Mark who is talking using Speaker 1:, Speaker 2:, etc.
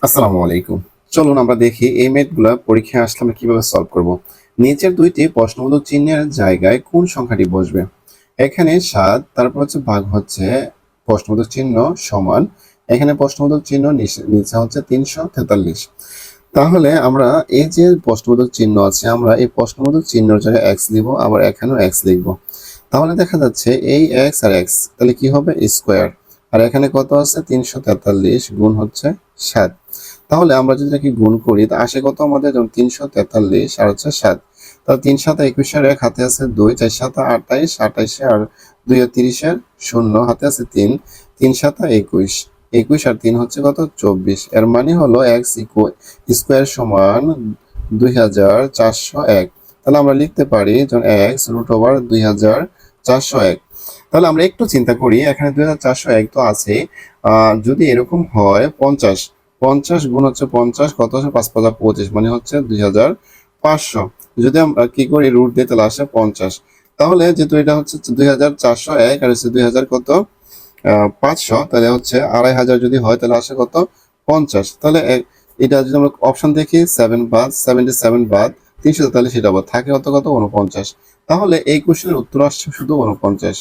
Speaker 1: আসসালামু আলাইকুম। চলুন আমরা দেখি এই ম্যাথগুলা পরীক্ষায় আসলে আমরা কিভাবে সলভ করব। নিচের দুইটি প্রশ্নবোধক চিহ্নের জায়গায় কোন সংখ্যাটি বসবে? এখানে ৭, তারপর হচ্ছে ভাগ হচ্ছে প্রশ্নবোধক চিহ্ন সমান। এখানে প্রশ্নবোধক চিহ্ন নিচে হচ্ছে ৩৪৩। তাহলে আমরা এই যে প্রশ্নবোধক চিহ্ন আছে, আমরা এই প্রশ্নবোধক চিহ্নের জায়গায় x দিব, আবার এখানেও x লিখব। তাহলে দেখা যাচ্ছে এই x আর x তাহলে কি হবে? স্কয়ার। আর এখানে কত আছে? ৩৪৩ গুণ হচ্ছে ৭। তাহলে আমরা যদি এটাকে গুণ করি তা আসে কত আমাদের? যেমন ৩৪৩ আর হচ্ছে ৭। তাহলে ৩ ৭ ২১ এর ১ হাতে আছে ২, ৪ ৭ ২৮, ২৮ আর ২ আর ৩০ এর ০ হাতে আছে ৩, ৩ ৭ ২১, ২১ আর ৩ হচ্ছে কত? ২৪। এর মানে হলো x স্কয়ার সমান ২৪০১। তাহলে আমরা লিখতে পারি যেমন x √২৪০১। তাহলে আমরা একটু চিন্তা করি, এখানে ২৪০১ তো আছে, যদি এরকম হয় ৫০, ৫০ গুণ হচ্ছে ৫০ কত হচ্ছে? ৫ ৫ ২৫ মানে হচ্ছে ২৫০০। যদি আমরা কি করি রুট দিই তাহলে আসে ৫০। তাহলে যেহেতু এটা হচ্ছে ২৪০১ আর হচ্ছে ২০০০ কত ৫০০, তাহলে হচ্ছে ২৫০০ যদি হয় তাহলে আসে কত? ৫০। তাহলে এটা যদি আমরা অপশন দেখি 7 বাদ 77 বাদ ৩০০, তাহলে সেটা আবার থাকে কত কত ৪৯। তাহলে এই কোশ্চেনের উত্তর আসছে শুধু ৪৯।